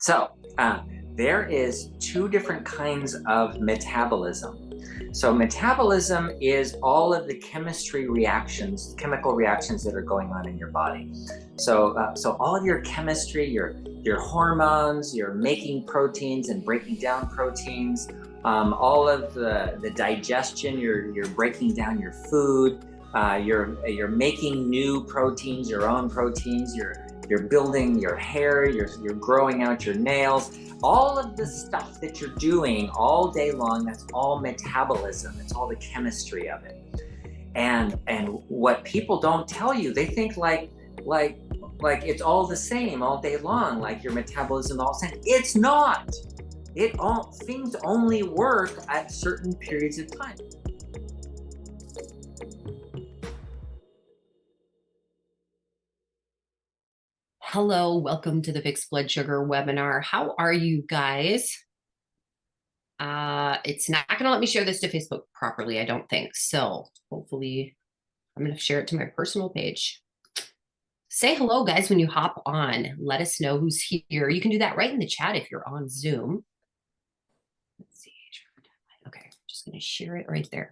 So, there is two different kinds of metabolism. So, metabolism is all of the chemistry reactions, chemical reactions that are going on in your body. So all of your chemistry, your hormones, you're making proteins and breaking down proteins. All of the digestion, you're breaking down your food. You're making new proteins, your own proteins. You're building your hair, you're growing out your nails. All of the stuff that you're doing all day long, that's all metabolism. It's all the chemistry of it. And what people don't tell you, they think like like it's all the same all day long, like your metabolism all the same. It's not. It all things only work at certain periods of time. Hello, welcome to the Fixed Blood Sugar webinar. How are you guys? It's not going to let me share this to Facebook properly, I don't think. So hopefully I'm going to share it to my personal page. Say hello, guys, when you hop on. Let us know who's here. You can do that right in the chat if you're on Zoom. Let's see. Okay, just going to share it right there.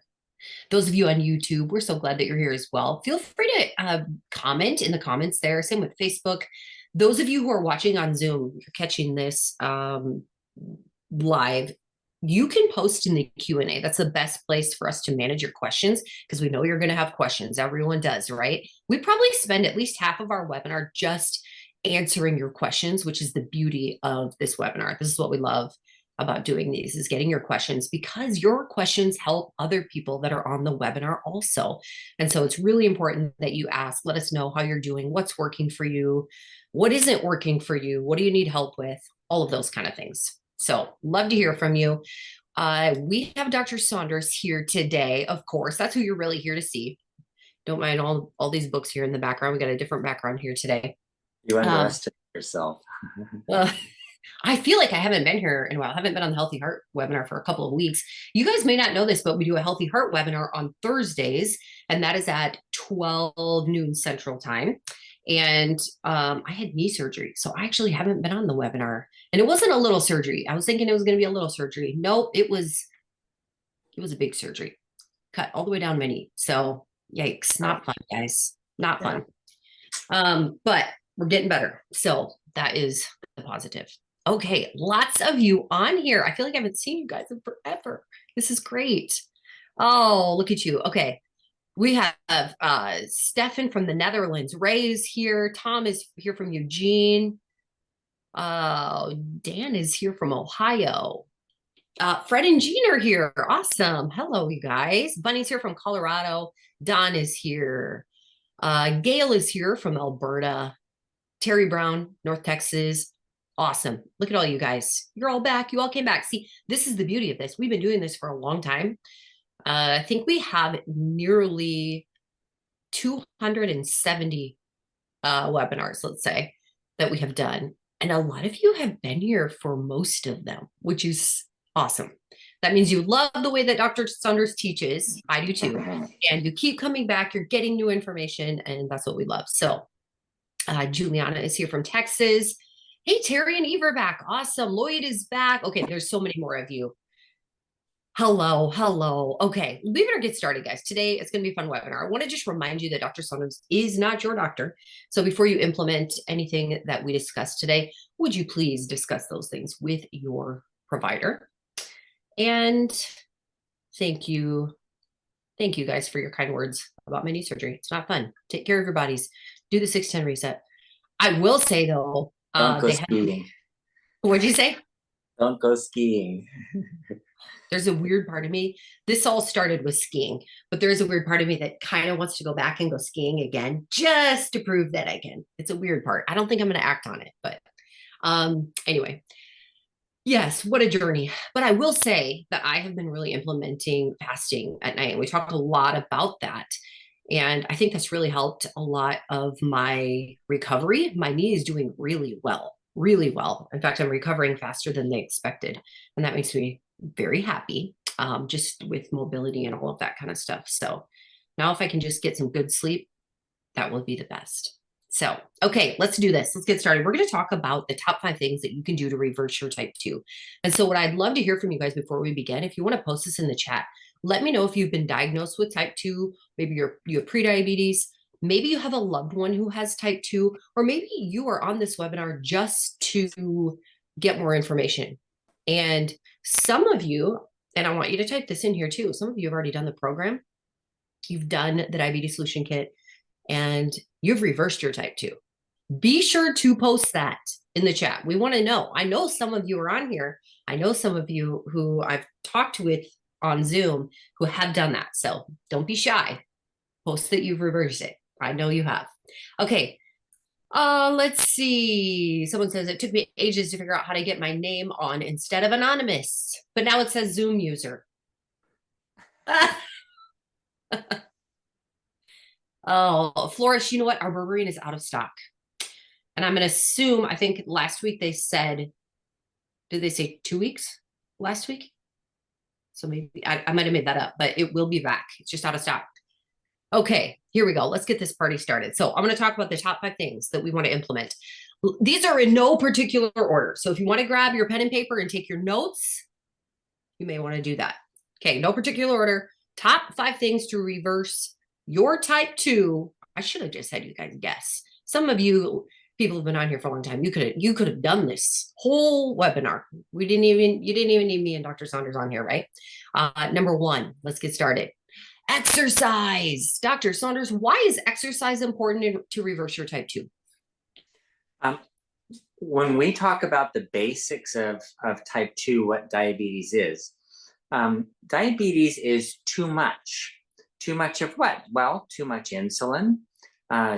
Those of you on YouTube, we're so glad that you're here as well. Feel free to comment in the comments there. Same with Facebook. Those of you who are watching on Zoom, you're catching this live, you can post in the Q&A. That's the best place for us to manage your questions because we know you're going to have questions. Everyone does, right? We probably spend at least half of our webinar just answering your questions, which is the beauty of this webinar. This is what we love about doing these, is getting your questions, because your questions help other people that are on the webinar also. And so it's really important that you ask, let us know how you're doing, what's working for you, what isn't working for you, what do you need help with, all of those kind of things. So love to hear from you. We have Dr. Saunders here today, of course. That's who you're really here to see. Don't mind all these books here in the background. We got a different background here today. You underestimate yourself. Well, I feel like I haven't been here in a while. I haven't been on the Healthy Heart webinar for a couple of weeks. You guys may not know this, but we do a Healthy Heart webinar on Thursdays, and that is at 12 noon Central Time. And I had knee surgery, so I actually haven't been on the webinar. And it wasn't a little surgery. I was thinking it was going to be a little surgery. Nope, it was a big surgery. Cut all the way down my knee. So yikes, not fun, guys. Not fun. But we're getting better. So that is the positive. Okay, lots of you on here. I feel like I haven't seen you guys in forever. This is great. Oh, look at you. Okay. We have Stefan from the Netherlands. Ray is here. Tom is here from Eugene. Dan is here from Ohio. Fred and Jean are here. Awesome. Hello, you guys. Bunny's here from Colorado. Don is here. Gail is here from Alberta. Terry Brown, North Texas. Awesome. Look at all you guys. You're all back. You all came back. See, this is the beauty of this. We've been doing this for a long time. I think we have nearly 270 webinars, let's say, that we have done. And a lot of you have been here for most of them, which is awesome. That means you love the way that Dr. Saunders teaches. I do too. And you keep coming back. You're getting new information, and that's what we love. So Juliana is here from Texas. Hey, Terry and Eve are back. Awesome. Lloyd is back. Okay, there's so many more of you. Hello, hello. Okay, we better get started, guys. Today, it's going to be a fun webinar. I want to just remind you that Dr. Saunders is not your doctor. So before you implement anything that we discussed today, would you please discuss those things with your provider? And thank you. Thank you, guys, for your kind words about my knee surgery. It's not fun. Take care of your bodies. Do the 610 reset. I will say, though, Don't go skiing. What'd you say? Don't go skiing. There's a weird part of me. This all started with skiing, but there's a weird part of me that kind of wants to go back and go skiing again just to prove that I can. It's a weird part. I don't think I'm going to act on it, but anyway. Yes, what a journey. But I will say that I have been really implementing fasting at night. And we talked a lot about that. And I think that's really helped a lot of my recovery. My knee is doing really well, really well. In fact, I'm recovering faster than they expected. And that makes me very happy, just with mobility and all of that kind of stuff. So now if I can just get some good sleep, that will be the best. So, okay, let's do this. Let's get started. We're going to talk about the top 5 things that you can do to reverse your type 2. And so, what I'd love to hear from you guys before we begin, if you want to post this in the chat, let me know if you've been diagnosed with type 2. Maybe you have prediabetes. Maybe you have a loved one who has type 2, or maybe you are on this webinar just to get more information. And some of you, and I want you to type this in here too, some of you have already done the program. You've done the diabetes solution kit and you've reversed your type 2. Be sure to post that in the chat. We want to know. I know some of you are on here. I know some of you who I've talked with on Zoom who have done that. So don't be shy. Post that you've reversed it. I know you have. Okay. Let's see. Someone says it took me ages to figure out how to get my name on instead of anonymous, but now it says Zoom user. Oh, Flores, you know what? Our berberine is out of stock. And I'm going to assume, I think last week they said, did they say 2 weeks last week? So maybe I might have made that up, but it will be back. It's just out of stock. Okay, here we go. Let's get this party started. So I'm going to talk about the top 5 things that we want to implement. These are in no particular order. So if you want to grab your pen and paper and take your notes, you may want to do that. Okay, no particular order. Top 5 things to reverse your type 2. I should have just had you guys guess. Some of you people have been on here for a long time. You could have done this whole webinar. You didn't even need me and Dr. Saunders on here, right? Number 1, let's get started. Exercise. Dr. Saunders, why is exercise important to reverse your type 2? When we talk about the basics of type 2, what diabetes is, diabetes is too much. Too much of what? Well, too much insulin,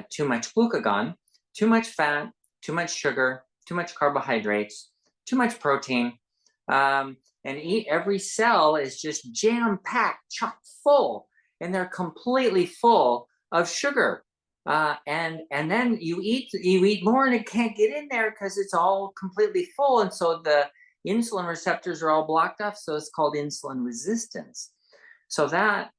too much glucagon, too much fat, too much sugar, too much carbohydrates, too much protein. And every cell is just jam-packed, chock full, and they're completely full of sugar. And then you eat more and it can't get in there because it's all completely full. And so the insulin receptors are all blocked off. So it's called insulin resistance. So that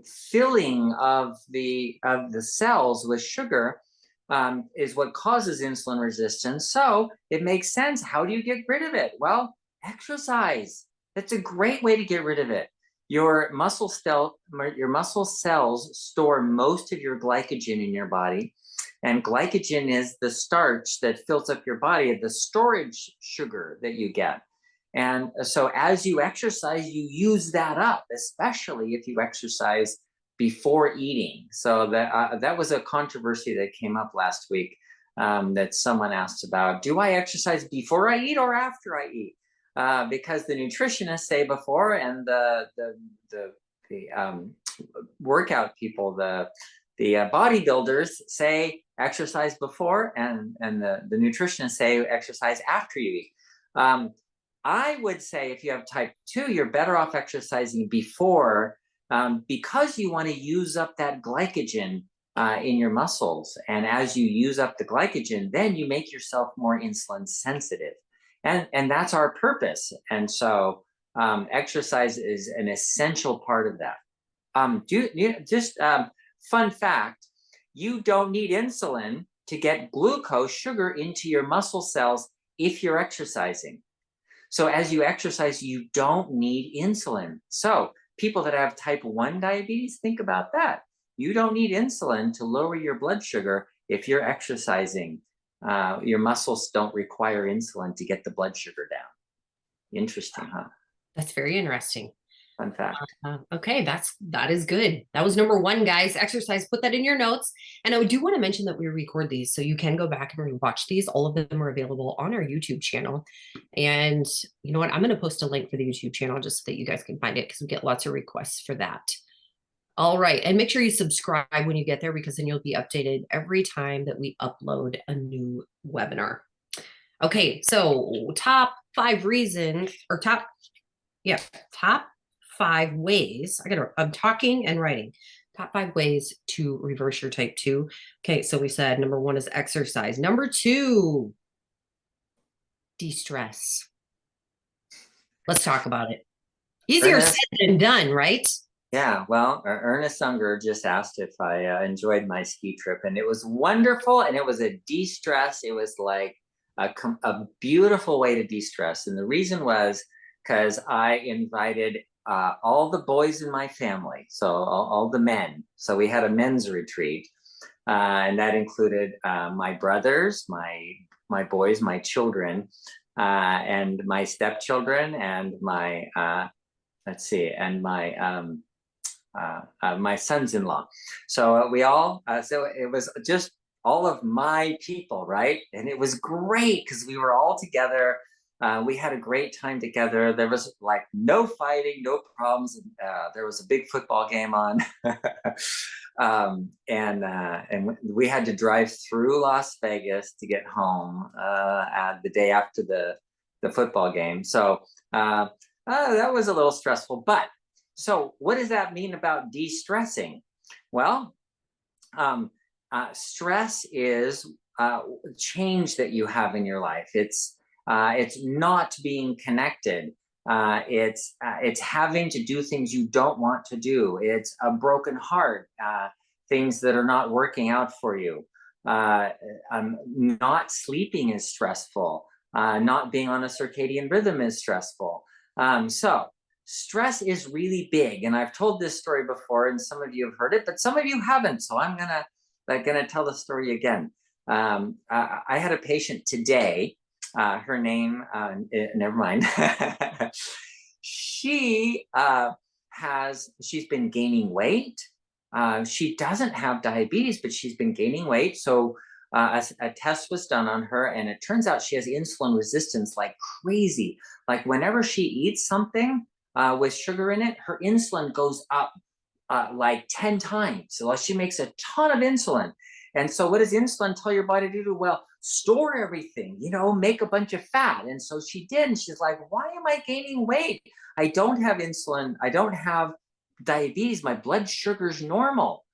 filling of the cells with sugar is what causes insulin resistance. So it makes sense. How do you get rid of it? Well, exercise. That's a great way to get rid of it. Your muscle cells store most of your glycogen in your body, and glycogen is the starch that fills up your body, the storage sugar that you get. And so as you exercise, you use that up, especially if you exercise before eating. So that was a controversy that came up last week that someone asked about. Do I exercise before I eat or after I eat? Because the nutritionists say before, and the workout people, the bodybuilders say exercise before, and the nutritionists say exercise after you eat. I would say if you have type 2, you're better off exercising before because you want to use up that glycogen in your muscles. And as you use up the glycogen, then you make yourself more insulin sensitive. And that's our purpose. And so exercise is an essential part of that. Fun fact, you don't need insulin to get glucose, sugar, into your muscle cells if you're exercising. So as you exercise, you don't need insulin. So people that have type 1 diabetes, think about that. You don't need insulin to lower your blood sugar if you're exercising. Your muscles don't require insulin to get the blood sugar down. Interesting, huh? That's very interesting. Fun fact. Okay, that is good. That was number 1, guys. Exercise. Put that in your notes. And I do want to mention that we record these, so you can go back and rewatch these. All of them are available on our YouTube channel. And you know what? I'm going to post a link for the YouTube channel just so that you guys can find it, because we get lots of requests for that. All right, and make sure you subscribe when you get there, because then you'll be updated every time that we upload a new webinar. Okay, so top 5 reasons, or top 5 ways. I'm talking and writing. Top 5 ways to reverse your type 2. Okay, so we said number 1 is exercise. Number 2, de-stress. Let's talk about it. Easier said than done, right? Yeah, well, Ernest Unger just asked if I enjoyed my ski trip, and it was wonderful, and it was a de-stress. It was like a beautiful way to de-stress, and the reason was because I invited all the boys in my family, so all the men. So we had a men's retreat, and that included my brothers, my boys, my children, and my stepchildren, and my let's see, and my sons-in-law. So we all, so it was just all of my people, right? And it was great because we were all together. We had a great time together. There was like no fighting, no problems. There was a big football game on, and we had to drive through Las Vegas to get home at the day after the football game. So that was a little stressful, but so what does that mean about de-stressing? Well, stress is change that you have in your life. It's not being connected. It's having to do things you don't want to do. It's a broken heart, things that are not working out for you. Not sleeping is stressful. Not being on a circadian rhythm is stressful. So stress is really big, and I've told this story before, and some of you have heard it, but some of you haven't. So I'm gonna tell the story again. I had a patient today. Her name, never mind. She she's been gaining weight. She doesn't have diabetes, but she's been gaining weight. So a test was done on her, and it turns out she has insulin resistance like crazy. Like whenever she eats something with sugar in it, her insulin goes up like 10 times. So she makes a ton of insulin. And so what does insulin tell your body to do? Well, store everything, make a bunch of fat. And so she did. And she's like, why am I gaining weight? I don't have insulin. I don't have diabetes. My blood sugar's normal.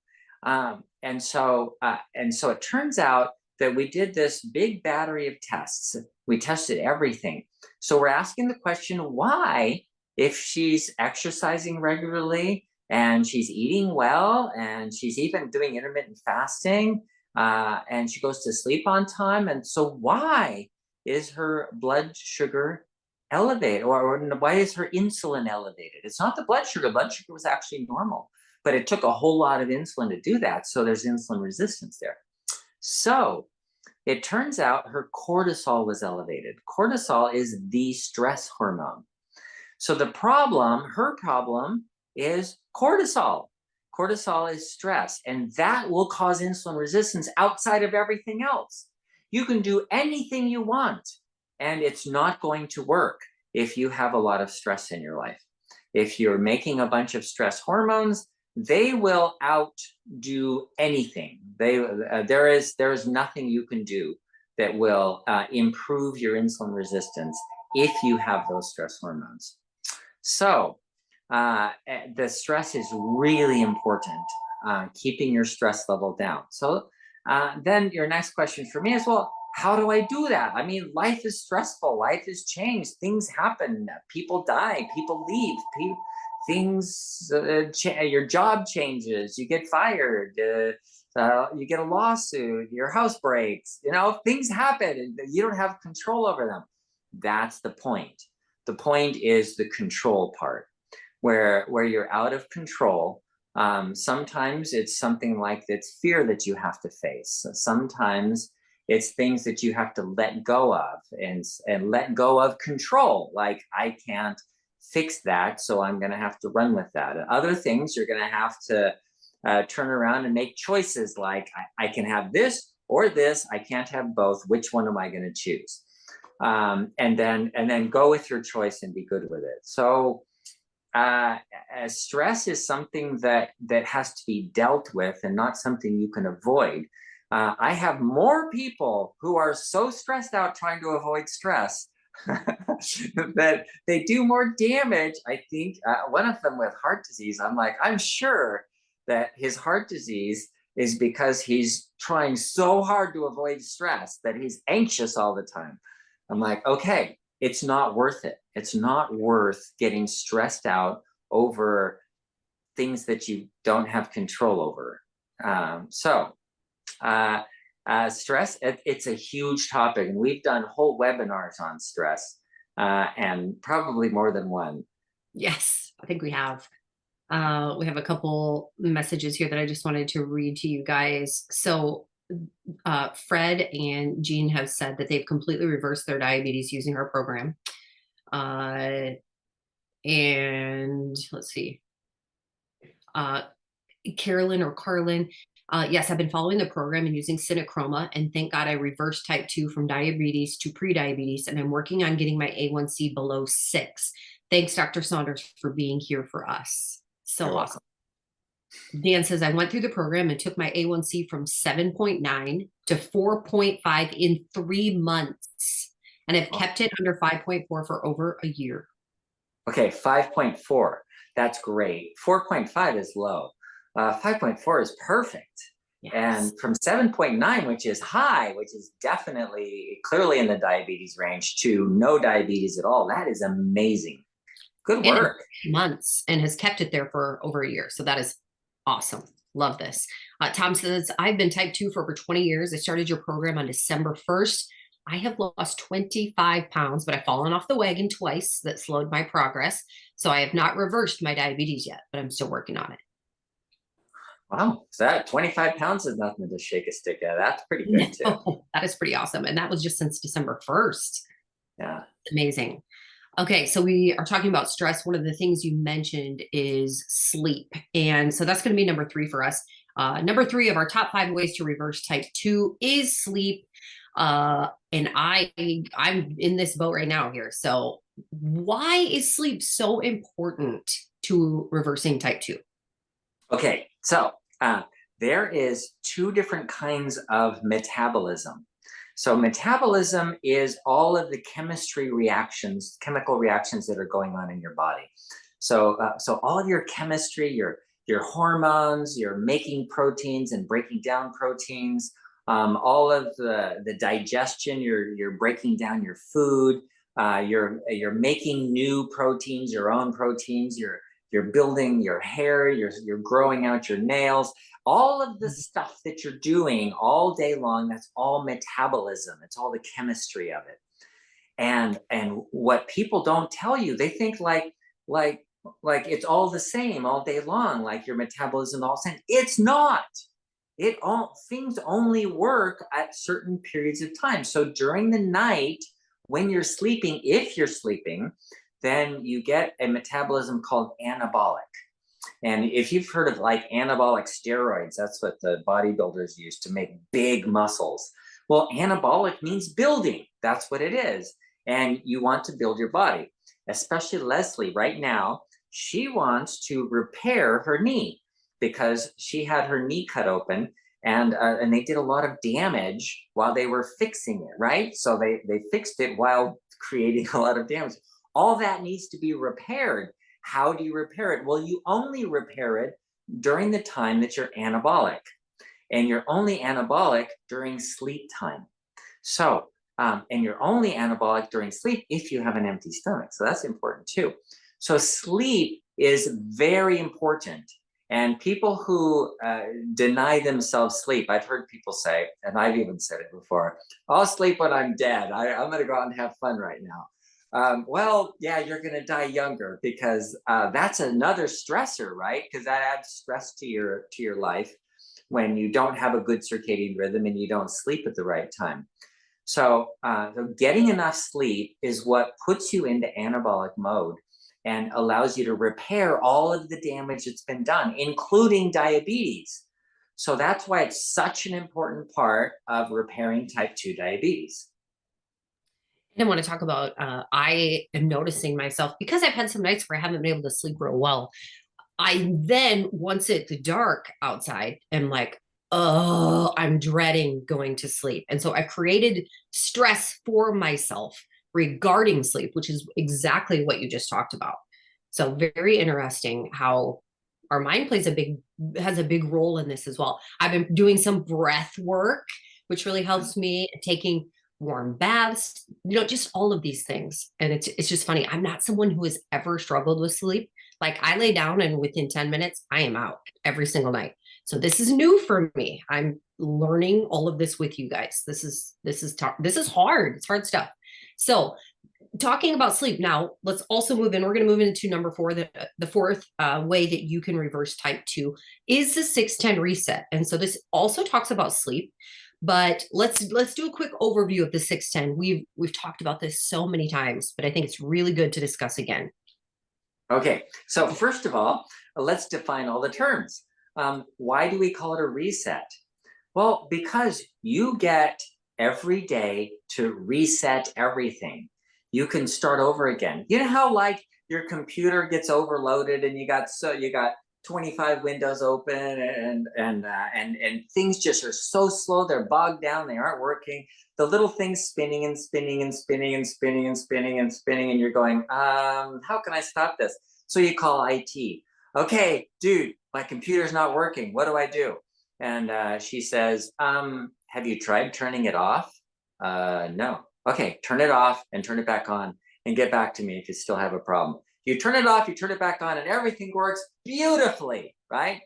And so it turns out that we did this big battery of tests. We tested everything. So we're asking the question, why, if she's exercising regularly and she's eating well and she's even doing intermittent fasting and she goes to sleep on time, and so why is her blood sugar elevated, or why is her insulin elevated? It's not the blood sugar. Blood sugar was actually normal, but it took a whole lot of insulin to do that. So there's insulin resistance there. So it turns out her cortisol was elevated. Cortisol is the stress hormone. So her problem is cortisol. Cortisol is stress, and that will cause insulin resistance outside of everything else. You can do anything you want, and it's not going to work if you have a lot of stress in your life. If you're making a bunch of stress hormones, they will outdo anything. There is nothing you can do that will improve your insulin resistance if you have those stress hormones. So the stress is really important, keeping your stress level down. So then your next question for me is, well, how do I do that? I mean, life is stressful. Life has changed. Things happen. People die. People leave. Your job changes. You get fired. You get a lawsuit. Your house breaks. Things happen, and you don't have control over them. That's the point. The point is the control part, where you're out of control. Sometimes it's something like that's fear that you have to face. Sometimes it's things that you have to let go of, and let go of control. Like, I can't fix that, so I'm going to have to run with that. And other things, you're going to have to turn around and make choices like, I can have this or this. I can't have both. Which one am I going to choose? And then go with your choice and be good with it. So stress is something that has to be dealt with, and not something you can avoid. I have more people who are so stressed out trying to avoid stress that they do more damage. I think one of them with heart disease, I'm sure that his heart disease is because he's trying so hard to avoid stress that he's anxious all the time. I'm like, okay, it's not worth it. It's not worth getting stressed out over things that you don't have control over. Stress, it's a huge topic, and we've done whole webinars on stress, and probably more than one. Yes, I think we have. We have a couple messages here that I just wanted to read to you guys. So Fred and Jean have said that they've completely reversed their diabetes using our program. And let's see. Carolyn or Carlin. Yes, I've been following the program and using Cinechroma, and thank God I reversed type 2 from diabetes to pre-diabetes, and I'm working on getting my A1C below 6. Thanks, Dr. Saunders, for being here for us. So You're awesome. welcome. Dan says, I went through the program and took my A1C from 7.9 to 4.5 in 3 months, and I've kept it under 5.4 for over a year. Okay, 5.4. That's great. 4.5 is low. 5.4 is perfect. Yes. And from 7.9, which is high, which is definitely clearly in the diabetes range, to no diabetes at all, that is amazing. Good work. Months, and has kept it there for over a year. So that is awesome. Love this. Tom says, I've been type 2 for over 20 years. I started your program on December 1st. I have lost 25 pounds, but I've fallen off the wagon twice. That slowed my progress. So I have not reversed my diabetes yet, but I'm still working on it. Wow, so that 25 pounds is nothing to shake a stick at. That's pretty good too. That is pretty awesome. And that was just since December 1st. Yeah. Amazing. Okay, so we are talking about stress. One of the things you mentioned is sleep. And so that's going to be number 3 for us. Number 3 of our top 5 ways to reverse type 2 is sleep. And I'm in this boat right now here. So why is sleep so important to reversing type 2? Okay, so there is 2 different kinds of metabolism. So metabolism is all of the chemistry reactions, chemical reactions that are going on in your body. So all of your chemistry, your hormones, you're making proteins and breaking down proteins, all of the digestion, you're breaking down your food, you're making new proteins, your own proteins, you're building your hair, you're growing out your nails. All of the stuff that you're doing all day long, that's all metabolism. It's all the chemistry of it. And what people don't tell you, they think like it's all the same all day long, like your metabolism all the same. It's not. Things only work at certain periods of time. So during the night, when you're sleeping, if you're sleeping, then you get a metabolism called anabolic. And if you've heard of like anabolic steroids, that's what the bodybuilders use to make big muscles. Well, anabolic means building. That's what it is. And you want to build your body, especially Leslie right now. She wants to repair her knee because she had her knee cut open, and they did a lot of damage while they were fixing it, right? So they fixed it while creating a lot of damage. All that needs to be repaired. How do you repair it? Well, you only repair it during the time that you're anabolic, and you're only anabolic during sleep time. So, and you're only anabolic during sleep if you have an empty stomach. So that's important too. So sleep is very important. And people who deny themselves sleep, I've heard people say, and I've even said it before, I'll sleep when I'm dead. I'm going to go out and have fun right now. Well, yeah, you're going to die younger because that's another stressor, right? Because that adds stress to your life when you don't have a good circadian rhythm and you don't sleep at the right time. So getting enough sleep is what puts you into anabolic mode and allows you to repair all of the damage that's been done, including diabetes. So that's why it's such an important part of repairing type 2 diabetes. I want to talk about, I am noticing myself, because I've had some nights where I haven't been able to sleep real well. I then, once it's dark outside, am like, oh, I'm dreading going to sleep. And so I created stress for myself regarding sleep, which is exactly what you just talked about. So very interesting how our mind has a big role in this as well. I've been doing some breath work, which really helps me, taking warm baths, just all of these things. And it's just funny. I'm not someone who has ever struggled with sleep. Like I lay down and within 10 minutes, I am out every single night. So this is new for me. I'm learning all of this with you guys. This is hard. It's hard stuff. So talking about sleep now, let's also move in. We're going to move into number 4. The fourth way that you can reverse type 2 is the 610 reset. And so this also talks about sleep, but let's do a quick overview of the 610. We've talked about this so many times, but I think it's really good to discuss again. Okay, so first of all, let's define all the terms. Why do we call it a reset? Well, because you get every day to reset everything. You can start over again. You know how like your computer gets overloaded and you got 25 windows open and things just are so slow, they're bogged down, they aren't working. The little things spinning and spinning and spinning and spinning and spinning and spinning, and you're going, how can I stop this? So you call IT. Okay, dude, my computer's not working. What do I do? And she says, have you tried turning it off? No. Okay, turn it off and turn it back on and get back to me if you still have a problem. You turn it off, you turn it back on, and everything works beautifully, right?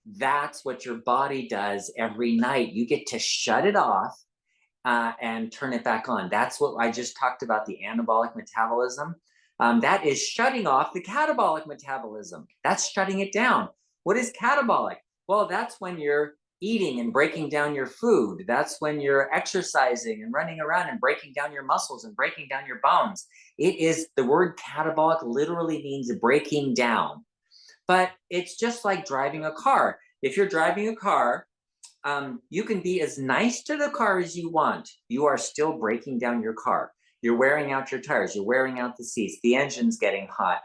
That's what your body does every night. You get to shut it off and turn it back on. That's what I just talked about, the anabolic metabolism. That is shutting off the catabolic metabolism. That's shutting it down. What is catabolic? Well, that's when you're eating and breaking down your food. That's when you're exercising and running around and breaking down your muscles and breaking down your bones. It is, the word catabolic literally means breaking down. But it's just like driving a car. If you're driving a car, you can be as nice to the car as you want. You are still breaking down your car. You're wearing out your tires. You're wearing out the seats. The engine's getting hot.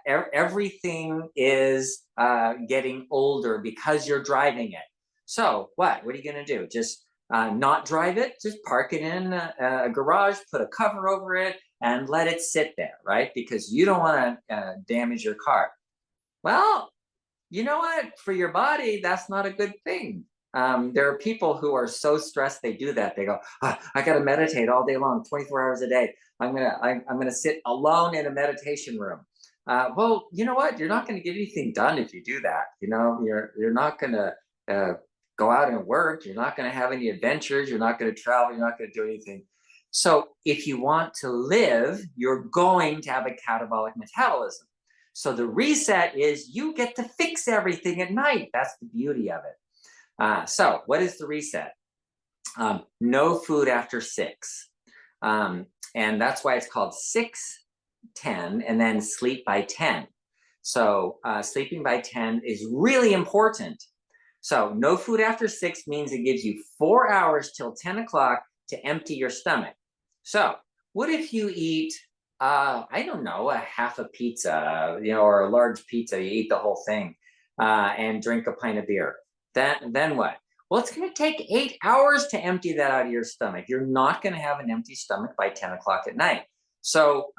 Everything is getting older because you're driving it. So what are you going to do? Just not drive it? Just park it in a garage, put a cover over it, and let it sit there, right? Because you don't want to damage your car. Well, you know what? For your body, that's not a good thing. There are people who are so stressed they do that. They go, I got to meditate all day long, 24 hours a day. I'm gonna sit alone in a meditation room. Well, you know what? You're not going to get anything done if you do that. You know, you're not going to go out and work. You're not going to have any adventures. You're not going to travel. You're not going to do anything. So if you want to live, you're going to have a catabolic metabolism. So the reset is you get to fix everything at night. That's the beauty of it. So what is the reset? No food after 6. And that's why it's called 6-10 and then sleep by 10. So sleeping by 10 is really important. So no food after 6 means it gives you 4 hours till 10 o'clock to empty your stomach. So what if you eat, I don't know, a half a pizza, or a large pizza, you eat the whole thing and drink a pint of beer. Then what? Well, it's going to take 8 hours to empty that out of your stomach. You're not going to have an empty stomach by 10 o'clock at night. So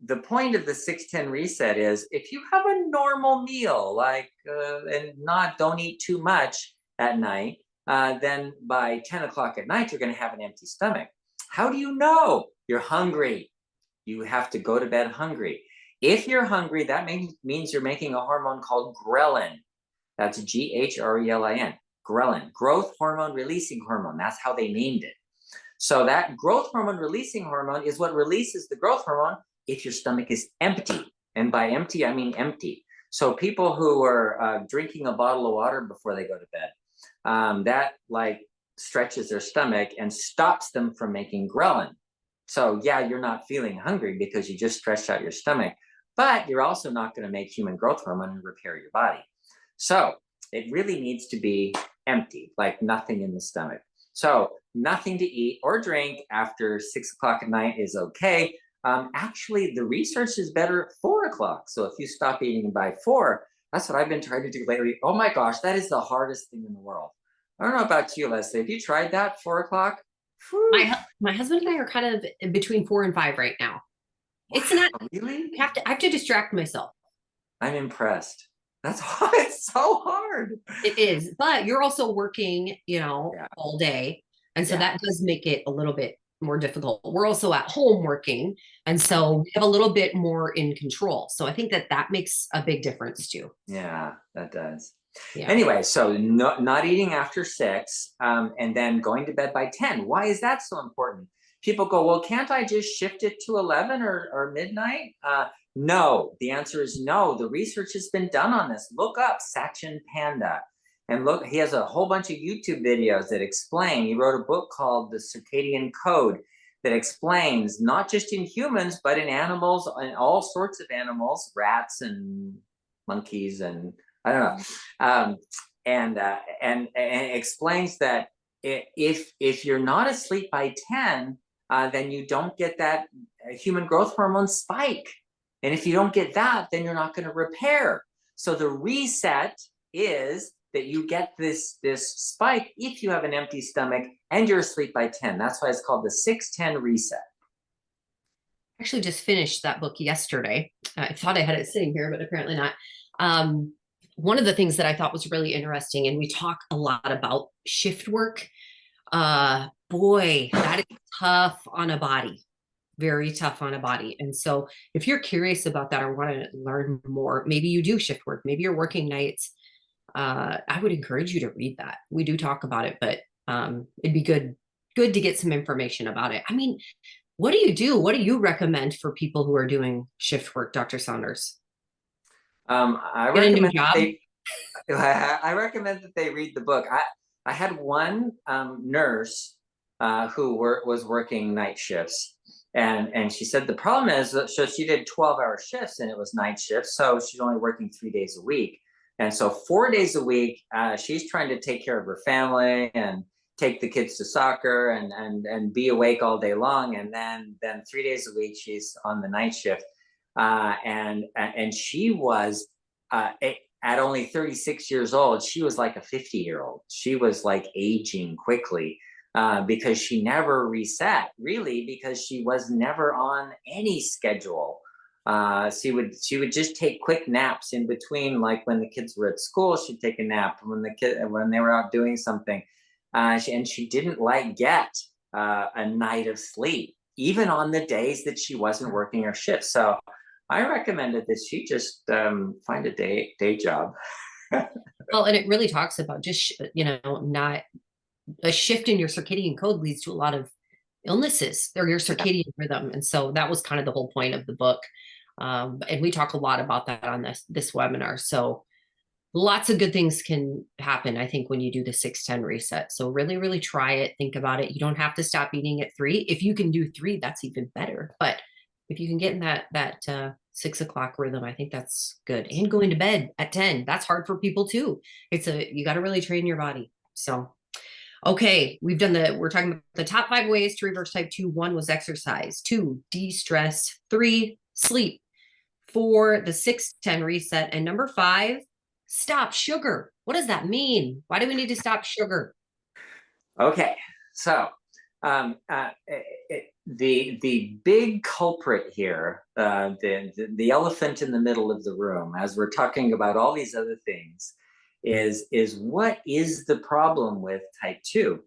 the point of the 6-10 reset is if you have a normal meal, and don't eat too much at night, then by 10 o'clock at night, you're going to have an empty stomach. How do you know? You're hungry. You have to go to bed hungry. If you're hungry, that means you're making a hormone called ghrelin. That's Ghrelin. Ghrelin, growth hormone releasing hormone. That's how they named it. So that growth hormone releasing hormone is what releases the growth hormone if your stomach is empty. And by empty, I mean empty. So people who are drinking a bottle of water before they go to bed, that stretches their stomach and stops them from making ghrelin. So yeah, you're not feeling hungry because you just stretched out your stomach, but you're also not going to make human growth hormone and repair your body. So it really needs to be empty, like nothing in the stomach. So nothing to eat or drink after 6 o'clock at night is okay. Actually, the research is better at 4 o'clock. So if you stop eating by 4, that's what I've been trying to do lately. Oh my gosh, that is the hardest thing in the world. I don't know about you, Leslie. Have you tried that 4 o'clock? My husband and I are kind of in between 4 and 5 right now. It's not really. I have to distract myself. I'm impressed. That's hard. It's so hard. It is, but you're also working, all day, and so that does make it a little bit more difficult. We're also at home working, and so we have a little bit more in control. So I think that that makes a big difference too. Yeah, that does. Yeah. Anyway, so not eating after 6, and then going to bed by 10. Why is that so important? People go, well, can't I just shift it to 11 or midnight? No, the answer is no. The research has been done on this. Look up Sachin Panda. And look, he has a whole bunch of YouTube videos that explain. He wrote a book called The Circadian Code that explains, not just in humans, but in animals, and all sorts of animals, rats and monkeys and I don't know, and explains that if you're not asleep by 10, then you don't get that human growth hormone spike, and if you don't get that, then you're not going to repair. So the reset is that you get this spike if you have an empty stomach and you're asleep by 10. That's why it's called the 6-10 reset. Actually just finished that book yesterday. I thought I had it sitting here, but apparently not. One of the things that I thought was really interesting, and we talk a lot about shift work. Boy, that is tough on a body, very tough on a body. And so if you're curious about that or want to learn more, maybe you do shift work, maybe you're working nights. I would encourage you to read that. We do talk about it, but it'd be good to get some information about it. I mean, what do you do? What do you recommend for people who are doing shift work, Dr. Saunders? I Get a new recommend job? I recommend that they read the book. I had one nurse who was working night shifts, and she said the problem is that, so she did 12-hour shifts and it was night shifts, so she's only working 3 days a week, and so 4 days a week she's trying to take care of her family and take the kids to soccer and be awake all day long, and then 3 days a week she's on the night shift, and she was at only 36 years old, she was like a 50-year-old. She was like aging quickly because she never reset, really, because she was never on any schedule. She would just take quick naps in between, like when the kids were at school, she'd take a nap. When they were out doing something, and she didn't get a night of sleep, even on the days that she wasn't working her shift. So I recommended that she just find a day job. Well, and it really talks about just, not a shift in your circadian code leads to a lot of illnesses or your circadian rhythm. And so that was kind of the whole point of the book. And we talk a lot about that on this webinar. So lots of good things can happen, I think, when you do the 6-10 reset. So really, really try it. Think about it. You don't have to stop eating at 3. If you can do 3, that's even better. But if you can get in that 6 o'clock rhythm, I think that's good. And going to bed at 10, that's hard for people too. You got to really train your body. So, okay, we're talking about the top 5 ways to reverse type 2. 1 was exercise. 2, de-stress. 3, sleep. 4, the 6-10 reset. And number 5, stop sugar. What does that mean? Why do we need to stop sugar? Okay, so the big culprit here, the elephant in the middle of the room, as we're talking about all these other things, is what is the problem with type 2?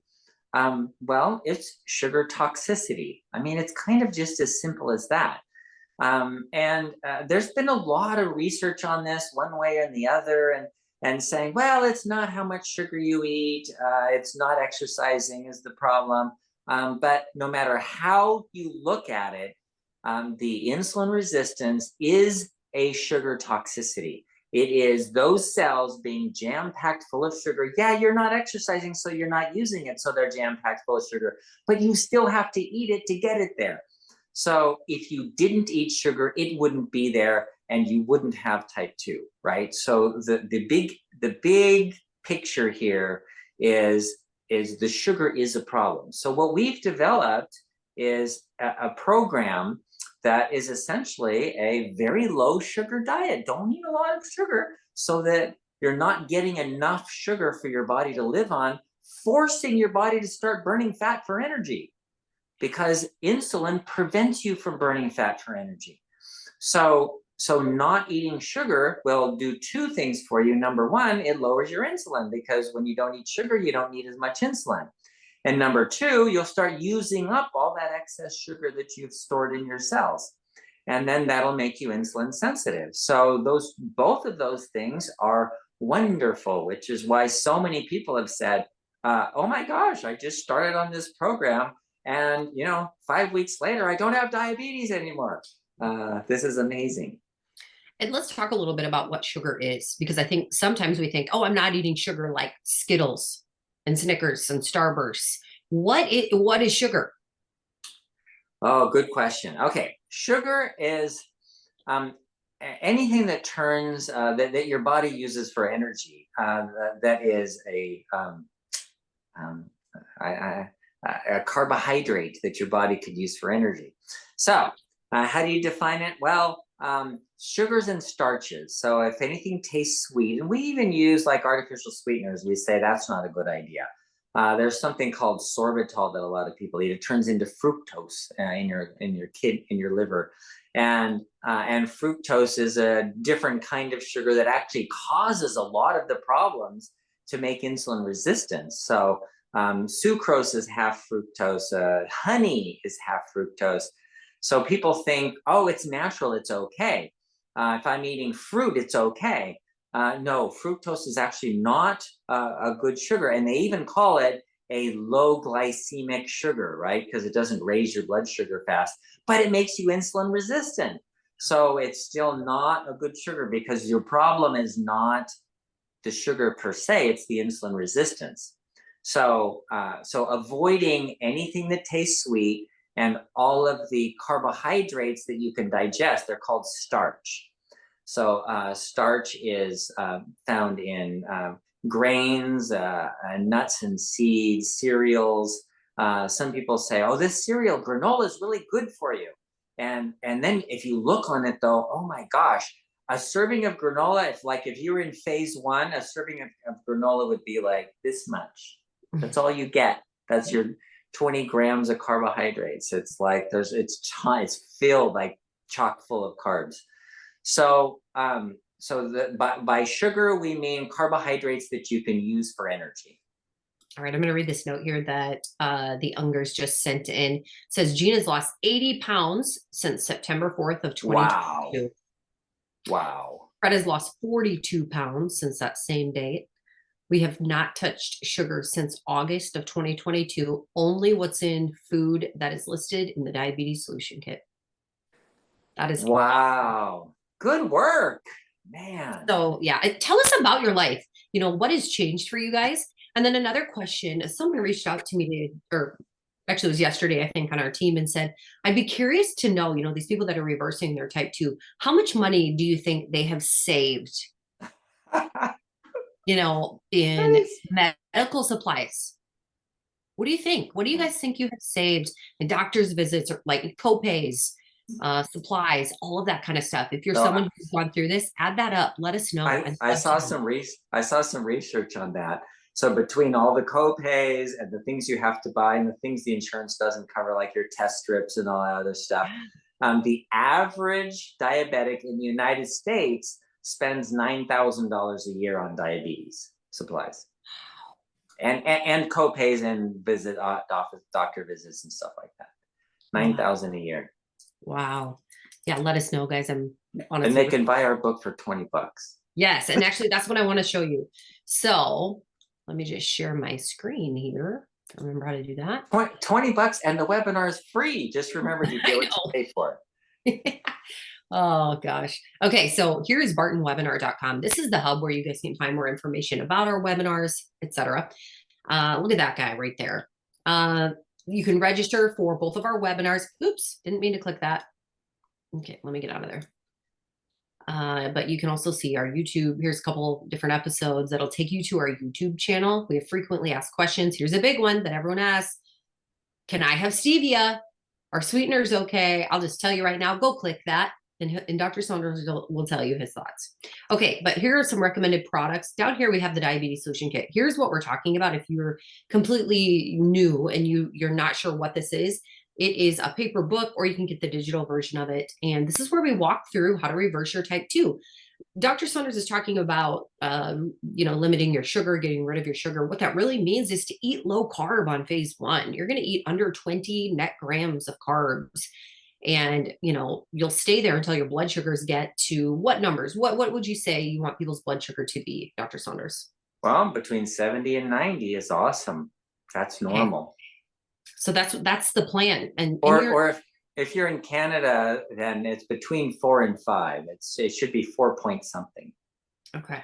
Well, it's sugar toxicity. I mean, it's kind of just as simple as that. And there's been a lot of research on this one way or the other, and saying, well, it's not how much sugar you eat, it's not exercising is the problem. But no matter how you look at it, the insulin resistance is a sugar toxicity. It is those cells being jam-packed full of sugar. Yeah, you're not exercising, so you're not using it, so they're jam-packed full of sugar, but you still have to eat it to get it there. So if you didn't eat sugar, it wouldn't be there and you wouldn't have type 2, right? So the big picture here is the sugar is a problem. So what we've developed is a program that is essentially a very low sugar diet. Don't eat a lot of sugar so that you're not getting enough sugar for your body to live on, forcing your body to start burning fat for energy, because insulin prevents you from burning fat for energy. So not eating sugar will do 2 things for you. Number 1, it lowers your insulin, because when you don't eat sugar, you don't need as much insulin. And number two, you'll start using up all that excess sugar that you've stored in your cells. And then that'll make you insulin sensitive. So both of those things are wonderful, which is why so many people have said, oh my gosh, I just started on this program, and 5 weeks later, I don't have diabetes anymore. This is amazing. And let's talk a little bit about what sugar is, because I think sometimes we think, oh, I'm not eating sugar like Skittles and Snickers and Starbursts. What is sugar? Oh, good question. Okay, sugar is anything that turns that your body uses for energy. That is a carbohydrate that your body could use for energy. So, how do you define it? Well, sugars and starches. So if anything tastes sweet, and we even use like artificial sweeteners, we say that's not a good idea. There's something called sorbitol that a lot of people eat. It turns into fructose in your liver, and fructose is a different kind of sugar that actually causes a lot of the problems to make insulin resistance. So sucrose is half fructose. Honey is half fructose. So people think, oh, it's natural, it's okay. If I'm eating fruit, it's okay. No, fructose is actually not a good sugar. And they even call it a low glycemic sugar, right? Because it doesn't raise your blood sugar fast, but it makes you insulin resistant. So it's still not a good sugar, because your problem is not the sugar per se, it's the insulin resistance. So avoiding anything that tastes sweet, and all of the carbohydrates that you can digest, they're called starch. So starch is found in grains, nuts and seeds, cereals. Some people say, oh, this cereal, granola, is really good for you. And then if you look on it though, oh my gosh, a serving of granola, if you were in phase one, a serving of granola would be like this much. That's all you get. That's your 20 grams of carbohydrates. It's like it's filled like chock full of carbs. So by sugar, we mean carbohydrates that you can use for energy. All right, I'm going to read this note here that the Ungers just sent in. It says Gina's lost 80 pounds since September 4th of 2022. Wow. Fred has lost 42 pounds since that same date. We have not touched sugar since August of 2022, only what's in food that is listed in the diabetes solution kit. That is wow. Awesome. Good work, man. So yeah, tell us about your life. What has changed for you guys? And then another question, someone reached out to me, or actually it was yesterday, I think, on our team, and said, I'd be curious to know, these people that are reversing their type 2, how much money do you think they have saved? In medical supplies. What do you think? What do you guys think you have saved in doctor's visits, or like co-pays, supplies, all of that kind of stuff? If you're someone who's gone through this, add that up. Let us know. I saw some research on that. So between all the co-pays and the things you have to buy and the things the insurance doesn't cover, like your test strips and all that other stuff, the average diabetic in the United States spends $9,000 a year on diabetes supplies, and co-pays and doctor visits and stuff like that. $9,000 a year. Wow. Yeah, let us know, guys. I'm honestly, and they can buy our book for $20. Yes, and actually that's what I want to show you. So let me just share my screen here. I remember how to do that. $20, and the webinar is free. Just remember to get what you pay for. Oh gosh. Okay, so here's bartonwebinar.com. This is the hub where you guys can find more information about our webinars, etc. Look at that guy right there. You can register for both of our webinars. Oops, didn't mean to click that. Okay, let me get out of there. But you can also see our YouTube. Here's a couple different episodes that'll take you to our YouTube channel. We have frequently asked questions. Here's a big one that everyone asks. Can I have stevia? Are sweeteners okay? I'll just tell you right now, go click that. And Dr. Saunders will tell you his thoughts. Okay, but here are some recommended products. Down here, we have the Diabetes Solution Kit. Here's what we're talking about. If you're completely new and you're not sure what this is, it is a paper book, or you can get the digital version of it. And this is where we walk through how to reverse your type 2. Dr. Saunders is talking about, limiting your sugar, getting rid of your sugar. What that really means is to eat low carb on phase one. You're going to eat under 20 net grams of carbs. And, you'll stay there until your blood sugars get to what numbers? What would you say you want people's blood sugar to be, Dr. Saunders? Well, between 70 and 90 is awesome. That's Okay. normal. So that's the plan. And you're Or if you're in Canada, then it's between 4 and 5. It should be 4 point something. okay.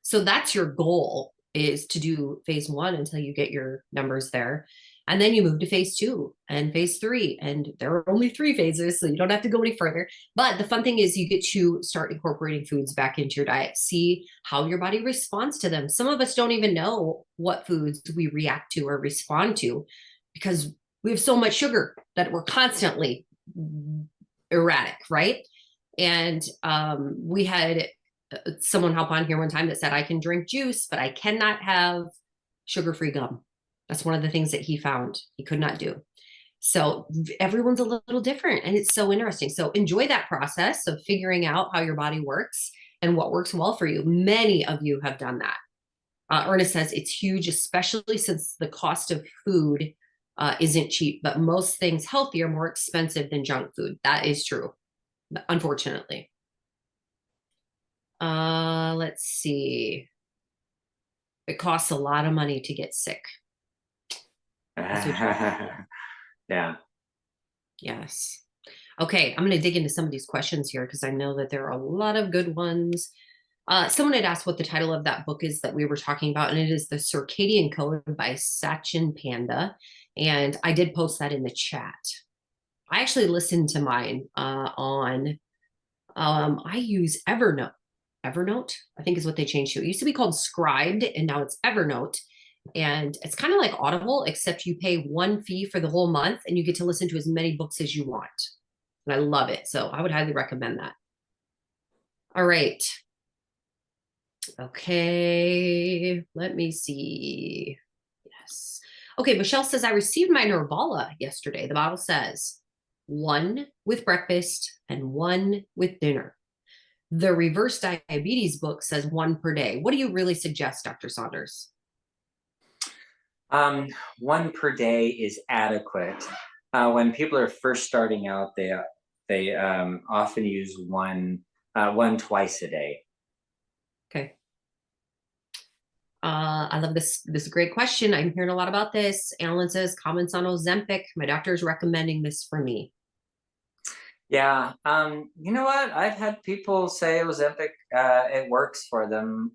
So that's your goal, is to do phase one until you get your numbers there. And then you move to phase two and phase three. And there are only 3 phases, so you don't have to go any further. But the fun thing is you get to start incorporating foods back into your diet, see how your body responds to them. Some of us don't even know what foods we react to or respond to because we have so much sugar that we're constantly erratic, right? And we had someone hop on here one time that said, I can drink juice, but I cannot have sugar-free gum. That's one of the things that he found he could not do. So everyone's a little different, and it's so interesting. So enjoy that process of figuring out how your body works and what works well for you. Many of you have done that. Ernest says it's huge, especially since the cost of food isn't cheap, but most things healthy are more expensive than junk food. That is true, unfortunately. Let's see. It costs a lot of money to get sick. Yeah. Yes. Okay, I'm going to dig into some of these questions here because I know that there are a lot of good ones. Someone had asked what the title of that book is that we were talking about, and it is The Circadian Code by Sachin Panda. And I did post that in the chat. I actually listened to mine I use Evernote. Evernote, I think is what they changed to. It used to be called Scribed, and now it's Evernote. And it's kind of like Audible, except you pay one fee for the whole month and you get to listen to as many books as you want. And I love it. So I would highly recommend that. All right. Okay. Let me see. Yes. Okay. Michelle says, I received my Nervala yesterday. The bottle says 1 with breakfast and 1 with dinner. The reverse diabetes book says 1 per day. What do you really suggest, Dr. Saunders? 1 per day is adequate. When people are first starting out, they often use one twice a day. Okay. I love this. This is a great question. I'm hearing a lot about this. Alan says, comments on Ozempic. My doctor is recommending this for me. Yeah. You know what? I've had people say Ozempic, it works for them.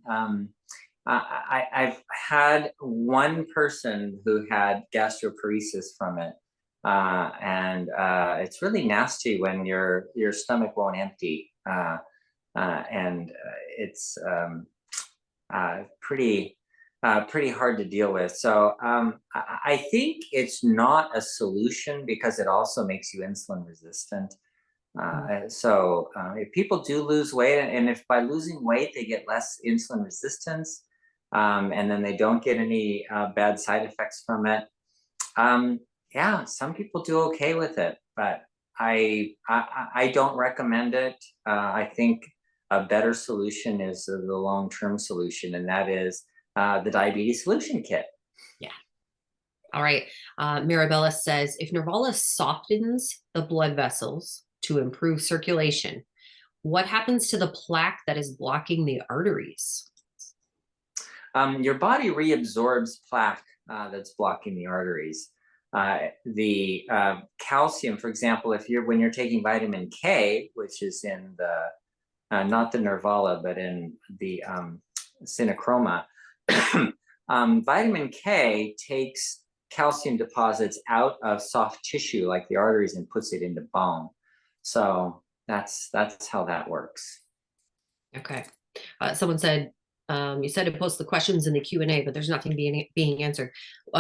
I've had one person who had gastroparesis from it. And it's really nasty when your stomach won't empty. And it's pretty hard to deal with. So I think it's not a solution because it also makes you insulin resistant. So if people do lose weight, and if by losing weight they get less insulin resistance, and then they don't get any bad side effects from it, yeah, some people do okay with it, but I don't recommend it. I think a better solution is the long-term solution, and that is the diabetes solution kit. Yeah. All right. Mirabella says, if Nervala softens the blood vessels to improve circulation, what happens to the plaque that is blocking the arteries? Your body reabsorbs plaque that's blocking the arteries. The calcium, for example, when you're taking vitamin K, which is in the not the Nervala, but in the Synachroma, vitamin K takes calcium deposits out of soft tissue like the arteries and puts it into bone. So that's how that works. Okay. Someone said, you said to post the questions in the Q&A, but there's nothing being answered.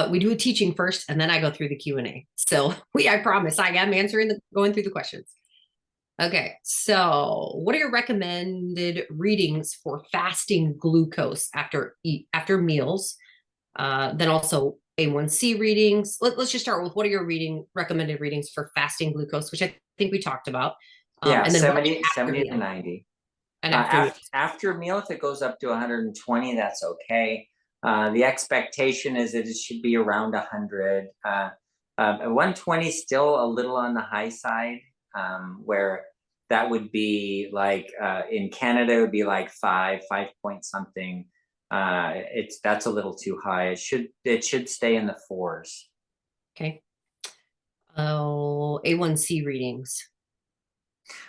We do a teaching first, and then I go through the Q&A. So I promise I am going through the questions. Okay, so what are your recommended readings for fasting glucose after meals? Then also A1C readings. Let's just start with, what are your recommended readings for fasting glucose, which I think we talked about. Yeah, and then 70 after to meal. 90. And after After a meal, if it goes up to 120, that's okay. The expectation is that it should be around 100. 120 is still a little on the high side, where that would be like in Canada, it would be like 5 point something. That's a little too high. It should stay in the 4s. Okay. Oh, A1C readings.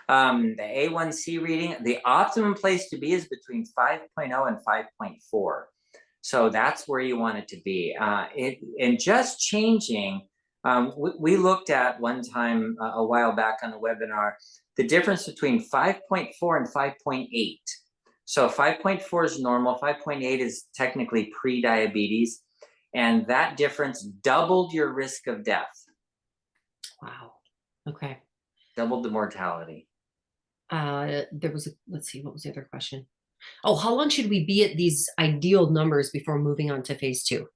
The A1C reading, the optimum place to be is between 5.0 and 5.4. So that's where you want it to be. And just changing, we looked at one time a while back on the webinar, the difference between 5.4 and 5.8. So 5.4 is normal, 5.8 is technically pre-diabetes, and that difference doubled your risk of death. Wow. Okay. Doubled the mortality. There was let's see, what was the other question? Oh, how long should we be at these ideal numbers before moving on to phase 2?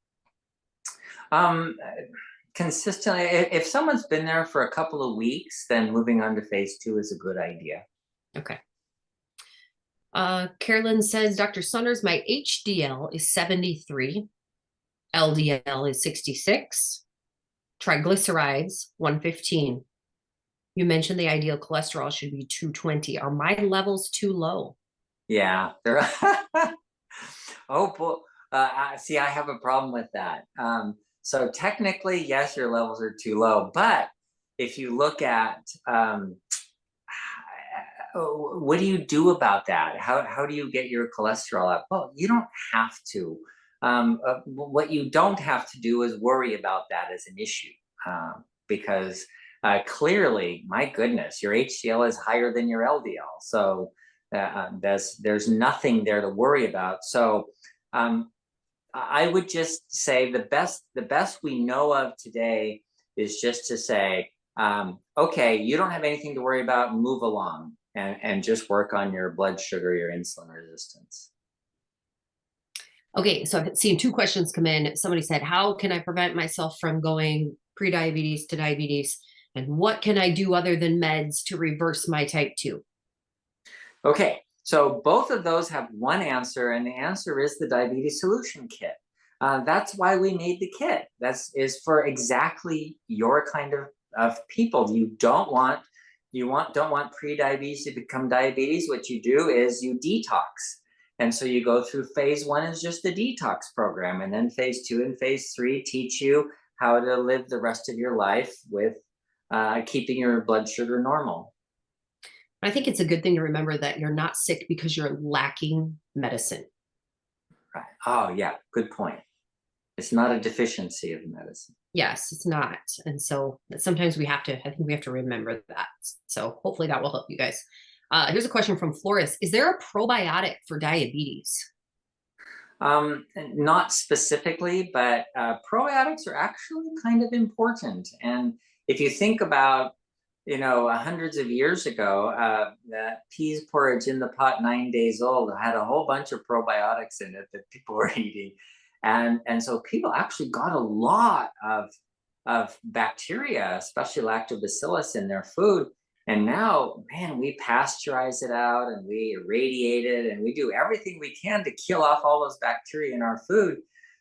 Consistently, if someone's been there for a couple of weeks, then moving on to phase 2 is a good idea. Okay. Carolyn says, Dr. Saunders, my HDL is 73, LDL is 66, triglycerides 115. You mentioned the ideal cholesterol should be 220. Are my levels too low? Yeah, they're oh, boy. See, I have a problem with that. So technically, yes, your levels are too low, but if you look at what do you do about that? How do you get your cholesterol up? Well, you don't have to. What you don't have to do is worry about that as an issue, because clearly, my goodness, your HDL is higher than your LDL. So there's nothing there to worry about. So I would just say the best we know of today is just to say, okay, you don't have anything to worry about, move along and just work on your blood sugar, your insulin resistance. Okay, so I've seen 2 questions come in. Somebody said, how can I prevent myself from going pre-diabetes to diabetes? And what can I do other than meds to reverse my type 2? Okay, so both of those have one answer, and the answer is the Diabetes Solution Kit. That's why we made the kit. Is for exactly your kind of people. You don't want pre-diabetes to become diabetes. What you do is you detox. And so you go through phase 1 is just the detox program, and then phase 2 and phase 3 teach you how to live the rest of your life with keeping your blood sugar normal. I think it's a good thing to remember that you're not sick because you're lacking medicine. Right. Oh, yeah. Good point. It's not a deficiency of medicine. Yes, it's not. And so sometimes I think we have to remember that. So hopefully that will help you guys. Here's a question from Flores. Is there a probiotic for diabetes? Not specifically, but probiotics are actually kind of important. And if you think about, hundreds of years ago, that peas porridge in the pot 9 days old had a whole bunch of probiotics in it that people were eating. And so people actually got a lot of bacteria, especially lactobacillus, in their food. And now, man, we pasteurize it out and we irradiate it and we do everything we can to kill off all those bacteria in our food.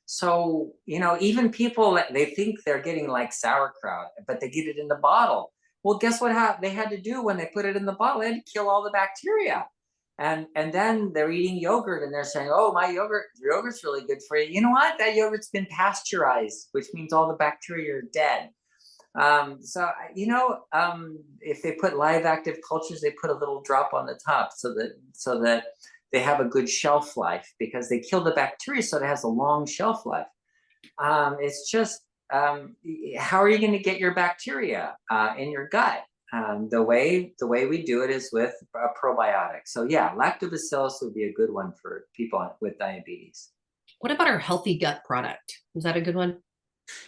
So, even people, they think they're getting like sauerkraut, but they get it in the bottle. Well, guess what they had to do when they put it in the bottle? They had to kill all the bacteria. And then they're eating yogurt and they're saying, oh, my yogurt's really good for you. You know what? That yogurt's been pasteurized, which means all the bacteria are dead. If they put live active cultures, they put a little drop on the top so that they have a good shelf life, because they kill the bacteria so it has a long shelf life. It's just, how are you going to get your bacteria in your gut? The way we do it is with a probiotic. So yeah, lactobacillus would be a good one for people with diabetes. What about our healthy gut product? Is that a good one?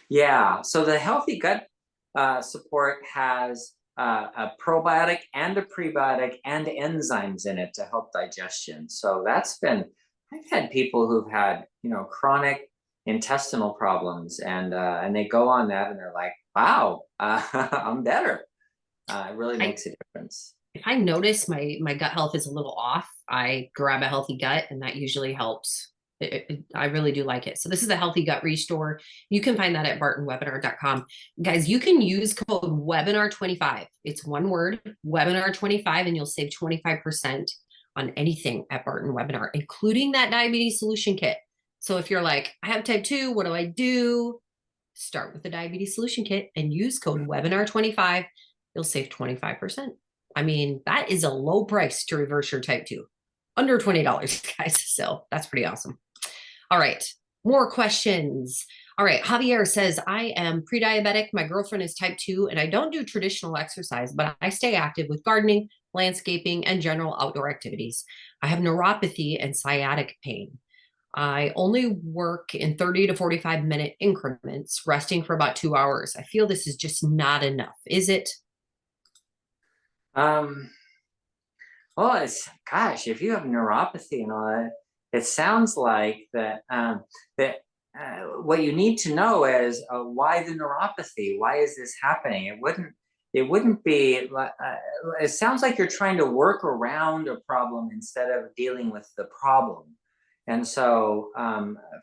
Yeah. So the healthy gut support has a probiotic and a prebiotic and enzymes in it to help digestion. So I've had people who've had, chronic intestinal problems, and they go on that and they're like, wow, I'm better. It really makes a difference. if I notice my gut health is a little off, I grab a healthy gut, and that usually helps. I really do like it. So this is a healthy gut restore. You can find that at bartonwebinar.com. Guys, you can use code webinar25. It's one word, webinar25, and you'll save 25% on anything at Barton Webinar, including that diabetes solution kit. So if you're like, I have type 2, what do I do? Start with the diabetes solution kit and use code webinar25. You'll save 25%. I mean, that is a low price to reverse your type 2. Under $20, guys. So that's pretty awesome. All right, more questions. All right, Javier says, I am pre-diabetic. My girlfriend is type 2, and I don't do traditional exercise, but I stay active with gardening, landscaping, and general outdoor activities. I have neuropathy and sciatic pain. I only work in 30 to 45-minute increments, resting for about 2 hours. I feel this is just not enough. Is it? Well, gosh, if you have neuropathy and all that, it sounds like that what you need to know is why the neuropathy. Why is this happening? It wouldn't be. It sounds like you're trying to work around a problem instead of dealing with the problem. And so,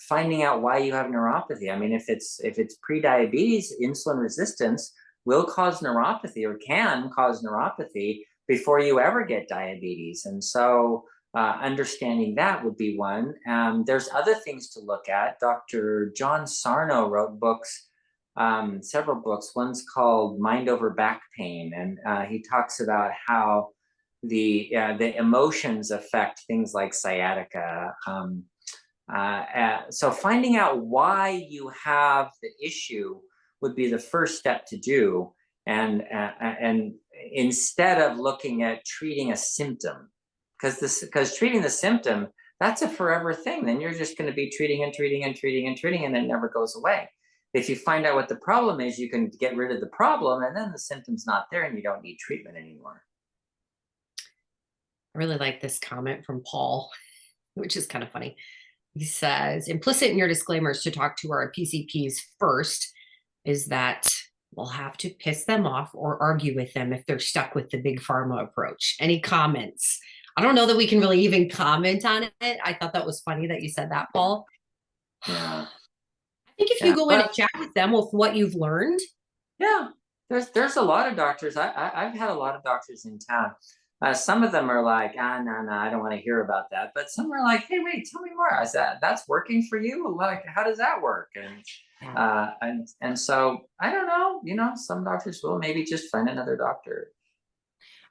finding out why you have neuropathy. I mean, if it's pre-diabetes, insulin resistance will cause neuropathy or can cause neuropathy before you ever get diabetes. And so, understanding that would be one. There's other things to look at. Dr. John Sarno wrote books, several books. One's called Mind Over Back Pain, and he talks about how the emotions affect things like sciatica. So finding out why you have the issue would be the first step to do, and instead of looking at treating a symptom, because treating the symptom, that's a forever thing. Then you're just going to be treating and treating and treating and treating, and it never goes away. If you find out what the problem is, you can get rid of the problem, and then the symptom's not there, and you don't need treatment anymore. I really like this comment from Paul, which is kind of funny. He says, implicit in your disclaimers to talk to our PCPs first is that we'll have to piss them off or argue with them if they're stuck with the big pharma approach. Any comments? I don't know that we can really even comment on it. I thought that was funny that you said that, Paul. Yeah. I think if you go in and chat with them with what you've learned. Yeah, there's a lot of doctors. I've had a lot of doctors in town. Some of them are like, no, I don't want to hear about that. But some are like, hey, wait, tell me more. I said, that's working for you? Like, how does that work? And so I don't know. Some doctors will maybe just find another doctor.